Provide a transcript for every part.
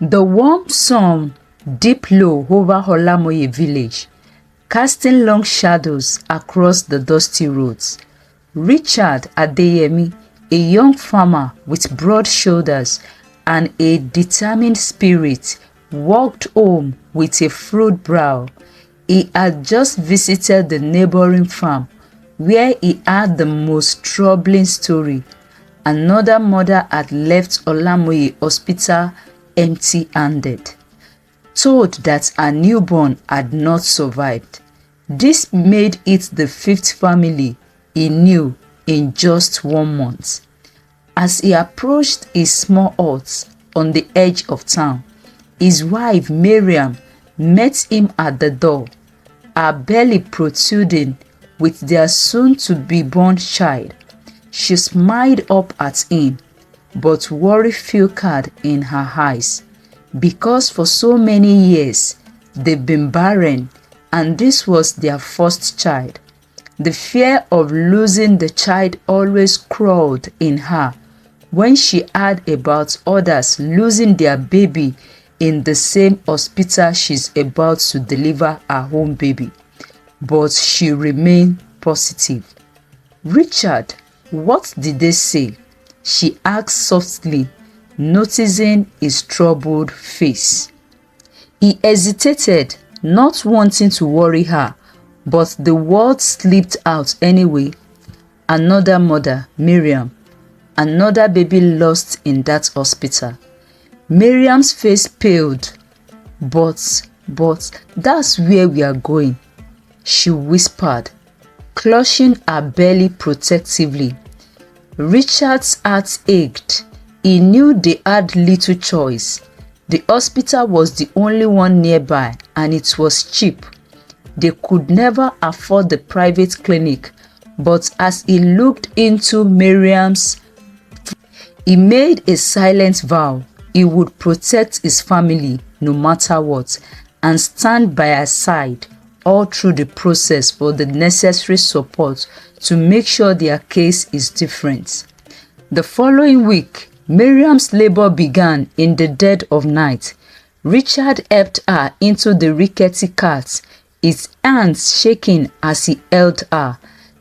The warm sun dipped low over Olamoye village, casting long shadows across the dusty roads. Richard Adeyemi, a young farmer with broad shoulders and a determined spirit, walked home with a furrowed brow. He had just visited the neighboring farm where he had the most troubling story. Another mother had left Olamoye hospital empty-handed, told that her newborn had not survived. This made it the fifth family he knew in just 1 month. As he approached his small hut on the edge of town, his wife Miriam met him at the door, her belly protruding with their soon-to-be-born child. She smiled up at him, but worry flickered in her eyes, because for so many years they've been barren and this was their first child. The fear of losing the child always crawled in her when she heard about others losing their baby in the same hospital she's about to deliver her own baby. But she remained positive. "Richard, what did they say?" she asked softly, noticing his troubled face. He hesitated, not wanting to worry her, but the words slipped out anyway. Another mother, Miriam, another baby lost in that hospital. Miriam's face paled. But that's where we are going," she whispered, clutching her belly protectively. Richard's heart ached. He knew they had little choice. The hospital was the only one nearby and it was cheap. They could never afford the private clinic, but as he looked into Miriam's, he made a silent vow he would protect his family no matter what and stand by her side all through the process for the necessary support to make sure their case is different. The following week, Miriam's labor began in the dead of night. Richard helped her into the rickety cart, his hands shaking as he held her.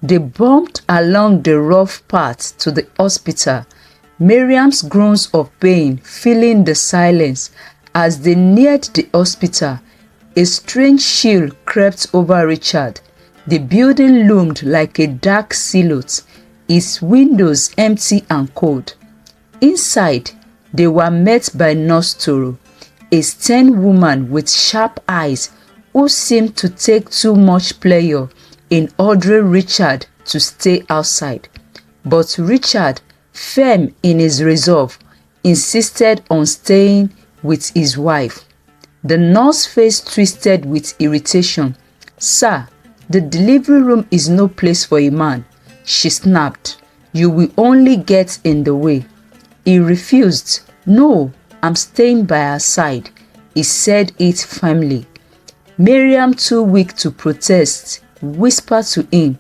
They bumped along the rough path to the hospital, Miriam's groans of pain filling the silence. As they neared the hospital, a strange chill crept over Richard. The building loomed like a dark silhouette, its windows empty and cold. Inside, they were met by Nurse Toro, a stern woman with sharp eyes who seemed to take too much pleasure in ordering Richard to stay outside. But Richard, firm in his resolve, insisted on staying with his wife. The nurse's face twisted with irritation. "Sir, the delivery room is no place for a man," she snapped. "You will only get in the way." He refused. "No, I'm staying by her side," he said it firmly. Miriam, too weak to protest, whispered to him,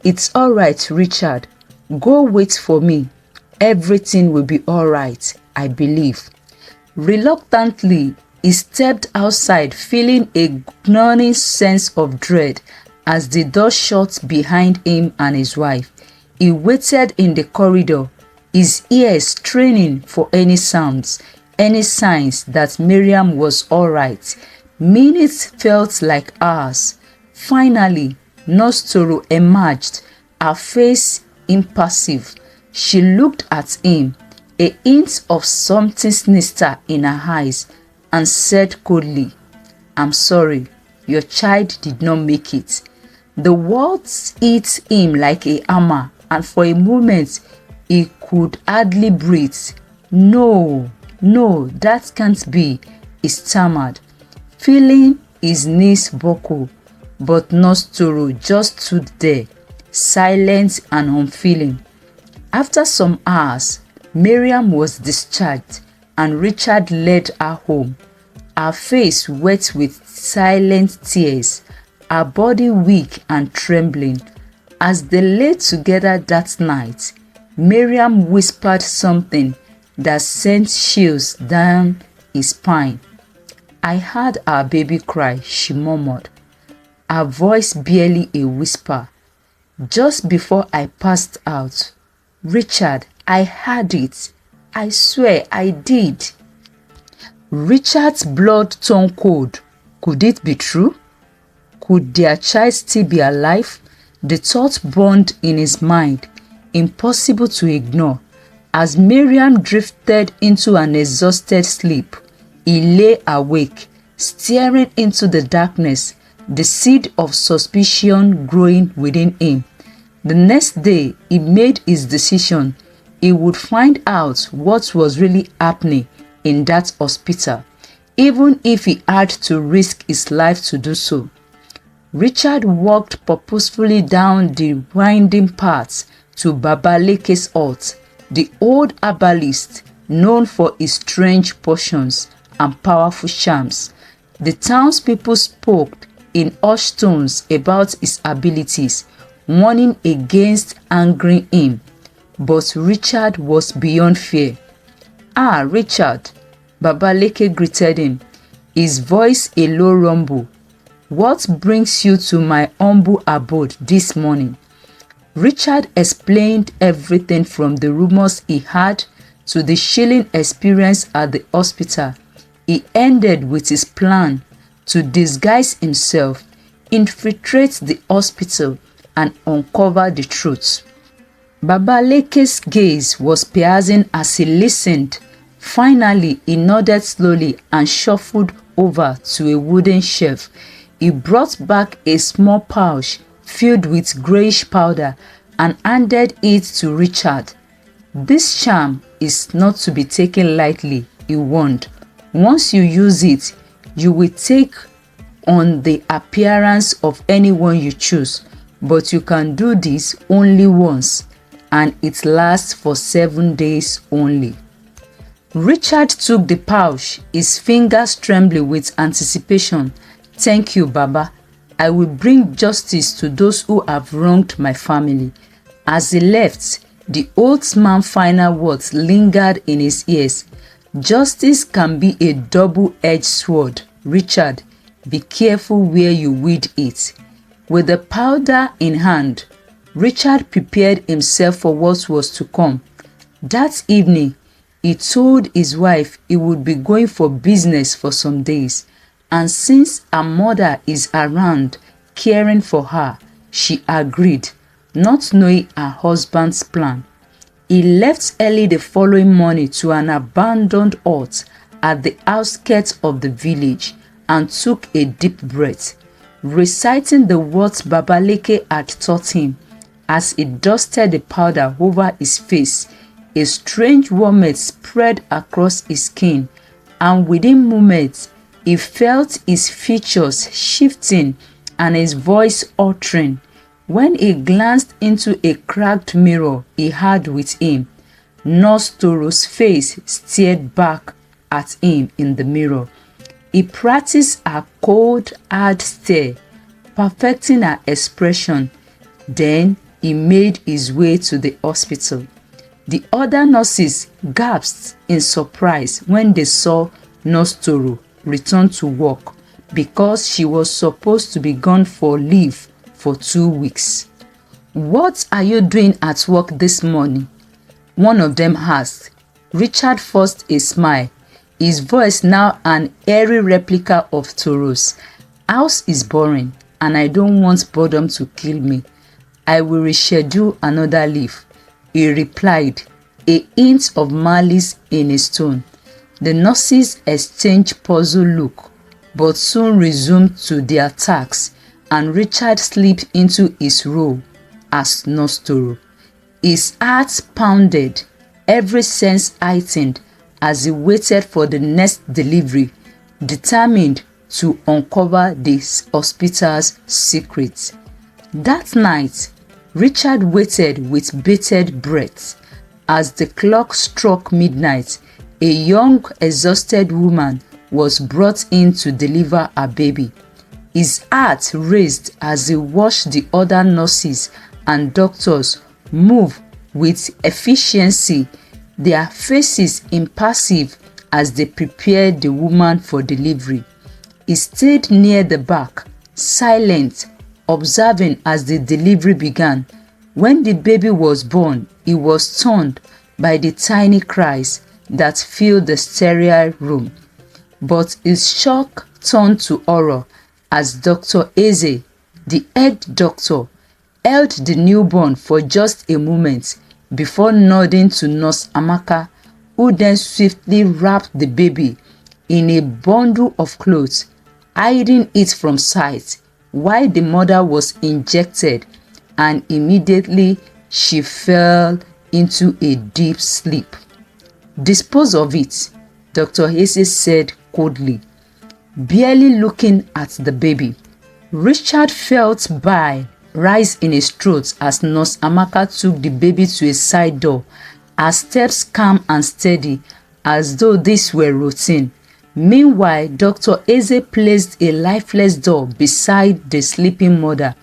"It's all right, Richard. Go wait for me. Everything will be all right, I believe." Reluctantly, he stepped outside, feeling a gnawing sense of dread as the door shut behind him and his wife. He waited in the corridor, his ears straining for any sounds, any signs that Miriam was all right. Minutes felt like hours. Finally, Nurse Toro emerged, her face impassive. She looked at him, a hint of something sinister in her eyes, and said coldly, "I'm sorry, your child did not make it." The words hit him like a hammer, and for a moment he could hardly breathe. No, that can't be," he stammered, feeling his knees buckle. But Nurse Toro just stood there, silent and unfeeling. After some hours, Miriam was discharged and Richard led her home, her face wet with silent tears, her body weak and trembling. As they lay together that night, Miriam whispered something that sent chills down his spine. "I heard our baby cry," she murmured, her voice barely a whisper. "Just before I passed out. Richard, I heard it. I swear I did." Richard's blood turned cold. Could it be true? Could their child still be alive? The thought burned in his mind, impossible to ignore. As Miriam drifted into an exhausted sleep, he lay awake, staring into the darkness, the seed of suspicion growing within him. The next day, he made his decision. He would find out what was really happening in that hospital, even if he had to risk his life to do so. Richard walked purposefully down the winding path to Baba Leke's hut, the old herbalist known for his strange potions and powerful charms. The townspeople spoke in hushed tones about his abilities, warning against angering him. But Richard was beyond fear. "Ah, Richard," Baba Leke greeted him, his voice a low rumble. "What brings you to my humble abode this morning?" Richard explained everything from the rumors he had to the chilling experience at the hospital. He ended with his plan to disguise himself, infiltrate the hospital, and uncover the truth. Baba Leke's gaze was piercing as he listened. Finally, he nodded slowly and shuffled over to a wooden shelf. He brought back a small pouch filled with greyish powder and handed it to Richard. "This charm is not to be taken lightly," he warned. "Once you use it, you will take on the appearance of anyone you choose, but you can do this only once, and it lasts for 7 days only." Richard took the pouch, his fingers trembling with anticipation. "Thank you, Baba. I will bring justice to those who have wronged my family." As he left, the old man's final words lingered in his ears. "Justice can be a double-edged sword, Richard. Be careful where you wield it." With the powder in hand, Richard prepared himself for what was to come. That evening, he told his wife he would be going for business for some days, and since her mother is around caring for her, she agreed, not knowing her husband's plan. He left early the following morning to an abandoned hut at the outskirts of the village and took a deep breath, reciting the words Baba Leke had taught him. As he dusted the powder over his face, a strange warmth spread across his skin, and within moments he felt his features shifting and his voice altering. When he glanced into a cracked mirror he had with him, Nurse Toro's face stared back at him in the mirror. He practiced a cold, hard stare, perfecting her expression. Then he made his way to the hospital. The other nurses gasped in surprise when they saw Nurse Toro return to work, because she was supposed to be gone for leave for 2 weeks. "What are you doing at work this morning?" one of them asked. Richard forced a smile, his voice now an airy replica of Toro's. "House is boring, and I don't want boredom to kill me. I will reschedule another leave," he replied, a hint of malice in his tone. The nurses exchanged puzzled look, but soon resumed to their tasks, and Richard slipped into his role as Nurse Toro. His heart pounded, every sense heightened as he waited for the next delivery, determined to uncover the hospital's secrets. That night, Richard waited with bated breath. As the clock struck midnight, a young, exhausted woman was brought in to deliver a baby. His heart raced as he watched the other nurses and doctors move with efficiency, their faces impassive as they prepared the woman for delivery. He stayed near the back, silent, observing as the delivery began. When the baby was born, he was stunned by the tiny cries that filled the sterile room. But his shock turned to horror as Dr. Eze, the head doctor, held the newborn for just a moment before nodding to Nurse Amaka, who then swiftly wrapped the baby in a bundle of clothes, hiding it from sight while the mother was injected, and immediately she fell into a deep sleep. "Dispose of it," Dr. Eze said coldly, barely looking at the baby. Richard felt bile rise in his throat as Nurse Amaka took the baby to a side door, her steps calm and steady as though this were routine. Meanwhile, Dr. Eze placed a lifeless doll beside the sleeping mother,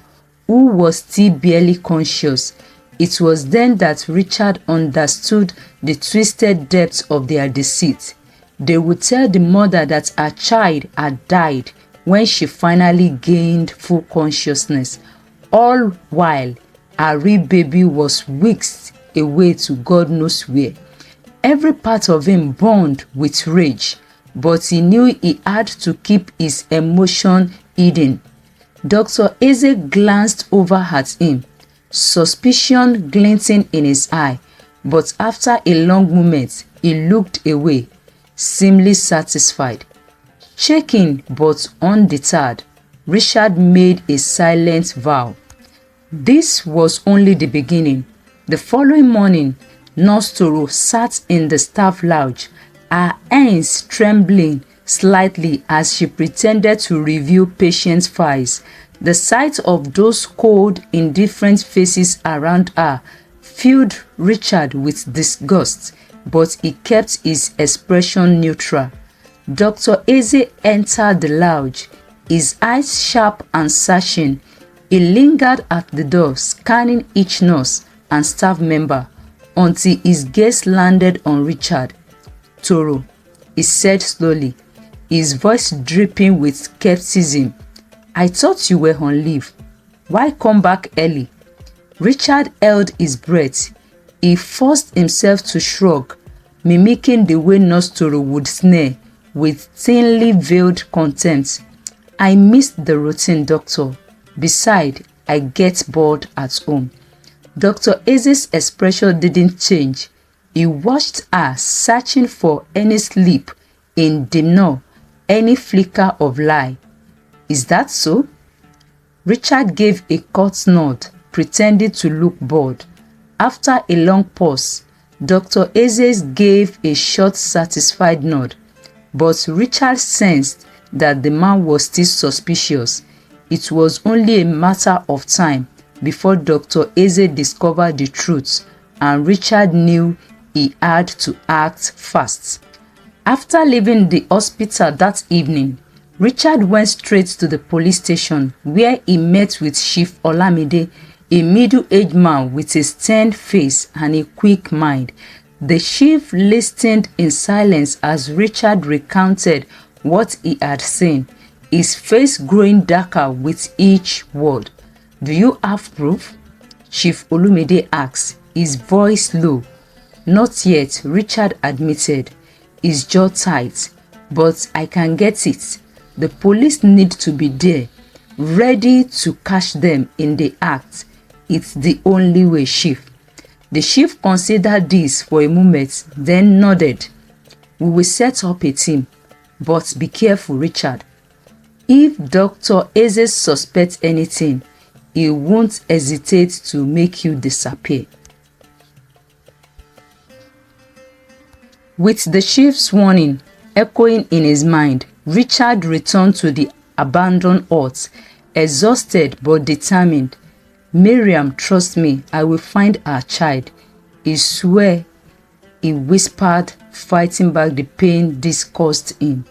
who was still barely conscious. It was then that Richard understood the twisted depths of their deceit. They would tell the mother that her child had died when she finally gained full consciousness, all while her real baby was whisked away to God knows where. Every part of him burned with rage, but he knew he had to keep his emotion hidden. Dr. Eze glanced over at him, suspicion glinting in his eye, but after a long moment he looked away, seemingly satisfied. Shaking but undeterred, Richard made a silent vow. This was only the beginning. The following morning, Nurse Toro sat in the staff lounge, her hands trembling slightly as she pretended to review patients' files. The sight of those cold, indifferent faces around her filled Richard with disgust, but he kept his expression neutral. Dr. Eze entered the lounge, his eyes sharp and searching. He lingered at the door, scanning each nurse and staff member until his gaze landed on Richard. "Toro," he said slowly, his voice dripping with skepticism, "I thought you were on leave. Why come back early?" Richard held his breath. He forced himself to shrug, mimicking the way Nurse Toro would sneer with thinly veiled contempt. "I missed the routine, doctor. Besides, I get bored at home." Dr. Eze's expression didn't change. He watched her, searching for any slip in demeanor, any flicker of lie. "Is that so?" Richard gave a curt nod, pretending to look bored. After a long pause, Dr. Eze gave a short, satisfied nod, but Richard sensed that the man was still suspicious. It was only a matter of time before Dr. Eze discovered the truth, and Richard knew he had to act fast. After leaving the hospital that evening, Richard went straight to the police station, where he met with Chief Olamide, a middle-aged man with a stern face and a quick mind. The chief listened in silence as Richard recounted what he had seen, his face growing darker with each word. "Do you have proof?" Chief Olumide asked, his voice low. "Not yet," Richard admitted, his jaw tight, "but I can get it. The police need to be there, ready to catch them in the act. It's the only way, Chief." The chief considered this for a moment, then nodded. "We will set up a team, but be careful, Richard. If Dr. Eze suspects anything, he won't hesitate to make you disappear." With the chief's warning echoing in his mind, Richard returned to the abandoned hut, exhausted but determined. "Miriam, trust me, I will find our child. I swear," he whispered, fighting back the pain this caused him.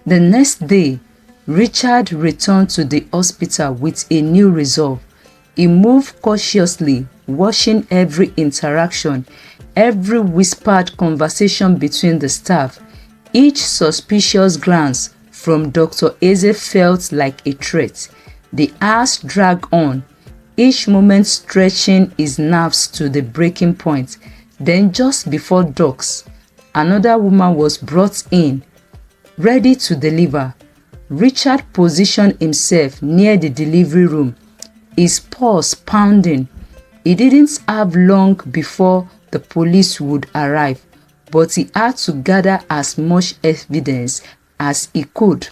The next day, Richard returned to the hospital with a new resolve. He moved cautiously, watching every interaction, every whispered conversation between the staff. Each suspicious glance from Dr. Eze felt like a threat. The hours dragged on, each moment stretching his nerves to the breaking point. Then just before dusk, another woman was brought in, ready to deliver. Richard positioned himself near the delivery room, his pulse pounding. He didn't have long before the police would arrive, but he had to gather as much evidence as he could.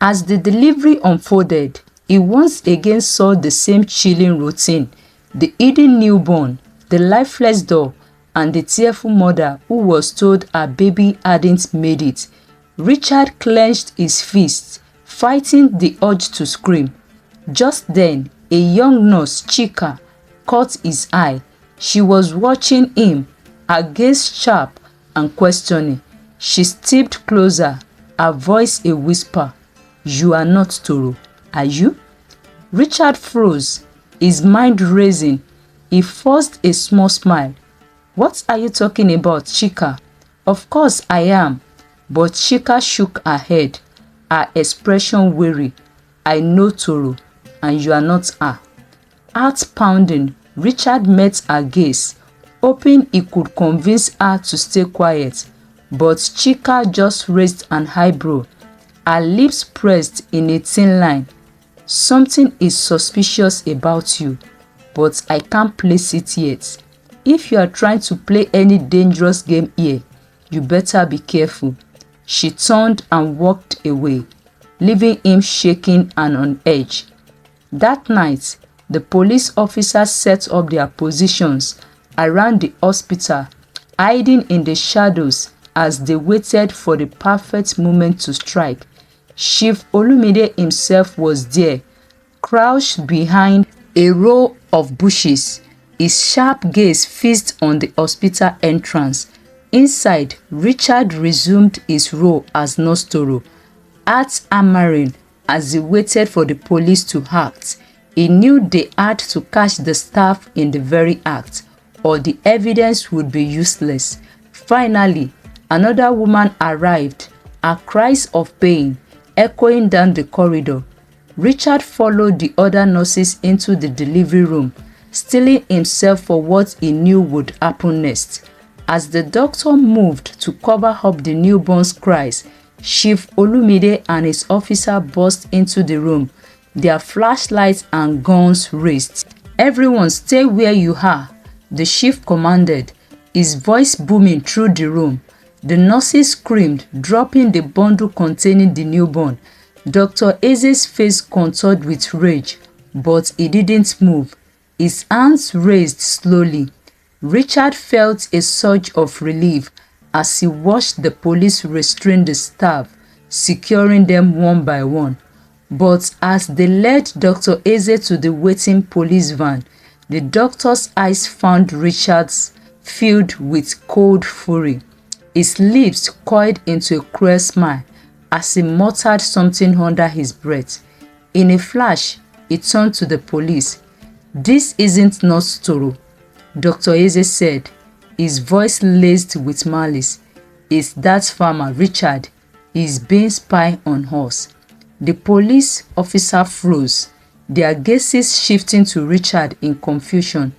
As the delivery unfolded, he once again saw the same chilling routine: the hidden newborn, the lifeless doll, and the tearful mother who was told her baby hadn't made it. Richard clenched his fists, fighting the urge to scream. Just then, a young nurse, Chika, caught his eye. She was watching him, her gaze sharp and questioning. She stepped closer, her voice a whisper. "You are not Toro, are you?" Richard froze, his mind racing. He forced a small smile. "What are you talking about, Chika?" "Of course I am." But Chika shook her head, her expression weary. "I know Toro, and you are not her." Heart pounding, Richard met her gaze, hoping he could convince her to stay quiet. But Chika just raised an eyebrow, her lips pressed in a thin line. "Something is suspicious about you, but I can't place it yet. If you are trying to play any dangerous game here, you better be careful." She turned and walked away, leaving him shaking and on edge. That night, the police officers set up their positions around the hospital, hiding in the shadows as they waited for the perfect moment to strike. Chief Olumide himself was there, crouched behind a row of bushes, his sharp gaze fixed on the hospital entrance. Inside, Richard resumed his role as Nurse Toro, heart hammering as he waited for the police to act. He knew they had to catch the staff in the very act, or the evidence would be useless. Finally, another woman arrived, her cries of pain echoing down the corridor. Richard followed the other nurses into the delivery room, steeling himself for what he knew would happen next. As the doctor moved to cover up the newborn's cries, Chief Olumide and his officer burst into the room, their flashlights and guns raised. "Everyone stay where you are," the chief commanded, his voice booming through the room. The nurses screamed, dropping the bundle containing the newborn. Dr. Eze's face contoured with rage, but he didn't move, his hands raised slowly. Richard felt a surge of relief as he watched the police restrain the staff, securing them one by one. But as they led Dr. Eze to the waiting police van, the doctor's eyes found Richard's filled with cold fury. His lips coiled into a cruel smile as he muttered something under his breath. In a flash, he turned to the police. "This isn't Nurse Toro," Dr. Eze said, his voice laced with malice. "It's that farmer, Richard. He's being spy on us." The police officer froze, their gazes shifting to Richard in confusion.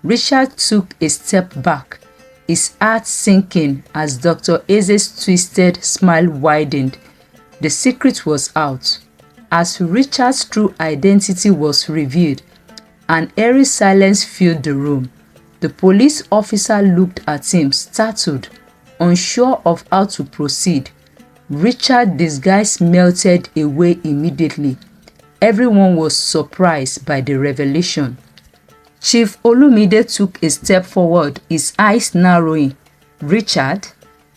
Richard took a step back, his heart sinking as Dr. Eze's twisted smile widened. The secret was out. As Richard's true identity was revealed, an eerie silence filled the room. The police officer looked at him, startled, unsure of how to proceed. Richard's disguise melted away immediately. Everyone was surprised by the revelation. Chief Olumide took a step forward, his eyes narrowing. "Richard?"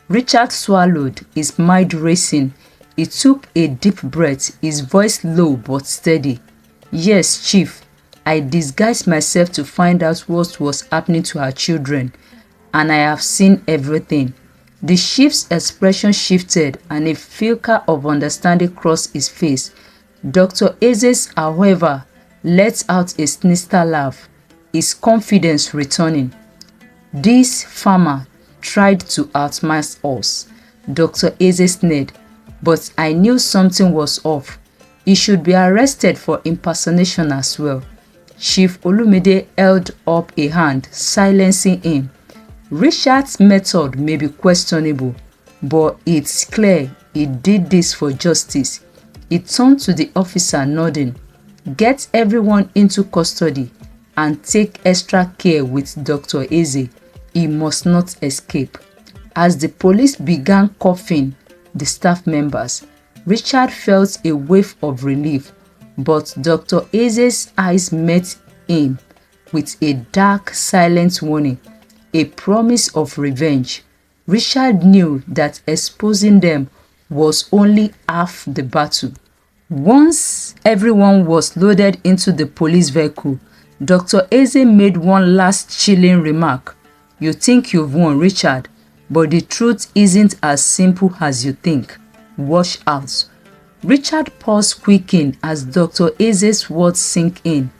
Richard swallowed, his mind racing. He took a deep breath, his voice low but steady. "Yes, Chief. I disguised myself to find out what was happening to our children, and I have seen everything." The chief's expression shifted and a flicker of understanding crossed his face. Dr. Eze, however, let out a sinister laugh, his confidence returning. "This farmer tried to outmatch us. Dr. Eze sneered. But I knew something was off. He should be arrested for impersonation as well. Chief Olumide held up a hand, silencing him. Richard's method may be questionable, but it's clear he did this for justice. He turned to the officer, nodding. Get everyone into custody and take extra care with Dr. Eze. He must not escape. As the police began cuffing the staff members, Richard felt a wave of relief, but Dr. Eze's eyes met him with a dark, silent warning, a promise of revenge. Richard knew that exposing them was only half the battle. Once everyone was loaded into the police vehicle, Dr. Eze made one last chilling remark. You think you've won, Richard, but the truth isn't as simple as you think. Watch out. Richard paused, quaking as Dr. Eze's words sank in.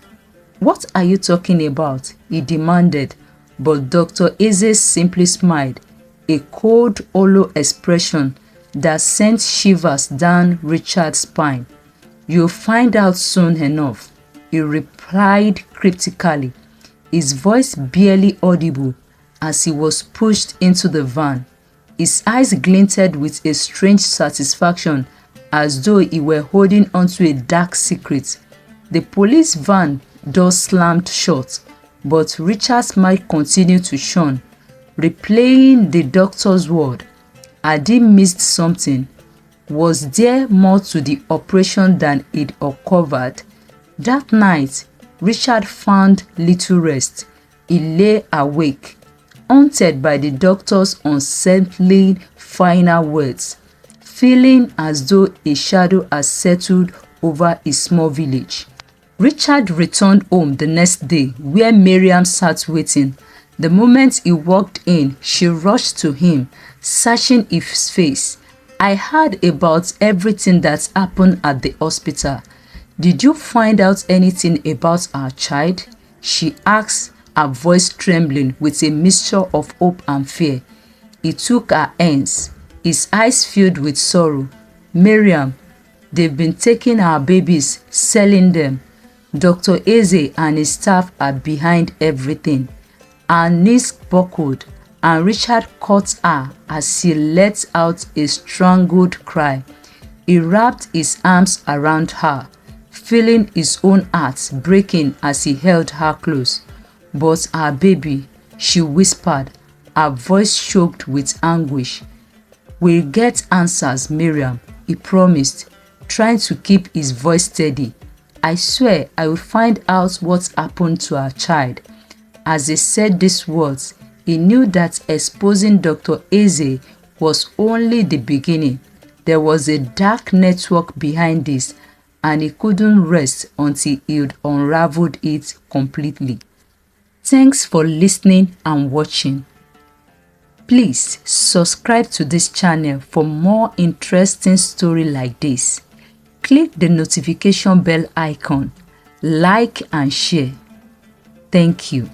What are you talking about? He demanded, but Dr. Eze simply smiled, a cold, hollow expression that sent shivers down Richard's spine. You'll find out soon enough, he replied cryptically, his voice barely audible as he was pushed into the van. His eyes glinted with a strange satisfaction, as though he were holding onto a dark secret. The police van door slammed shut, but Richard's mind continued to shine, replaying the doctor's word. Had he missed something? Was there more to the operation than he'd uncovered? That night, Richard found little rest. He lay awake, haunted by the doctor's unsettling final words, feeling as though a shadow had settled over his small village. Richard returned home the next day, where Miriam sat waiting. The moment he walked in, she rushed to him, searching his face. I heard about everything that's happened at the hospital. Did you find out anything about our child? She asked, her voice trembling with a mixture of hope and fear. He took her hands, his eyes filled with sorrow. Miriam, they've been taking our babies, selling them. Dr. Eze and his staff are behind everything. Her knees buckled, and Richard caught her as she let out a strangled cry. He wrapped his arms around her, feeling his own heart breaking as he held her close. But our baby, she whispered, her voice choked with anguish. We'll get answers, Miriam, he promised, trying to keep his voice steady. I swear I will find out what happened to our child. As he said these words, he knew that exposing Dr. Eze was only the beginning. There was a dark network behind this, and he couldn't rest until he'd unraveled it completely. Thanks for listening and watching. Please subscribe to this channel for more interesting stories like this. Click the notification bell icon, like and share. Thank you.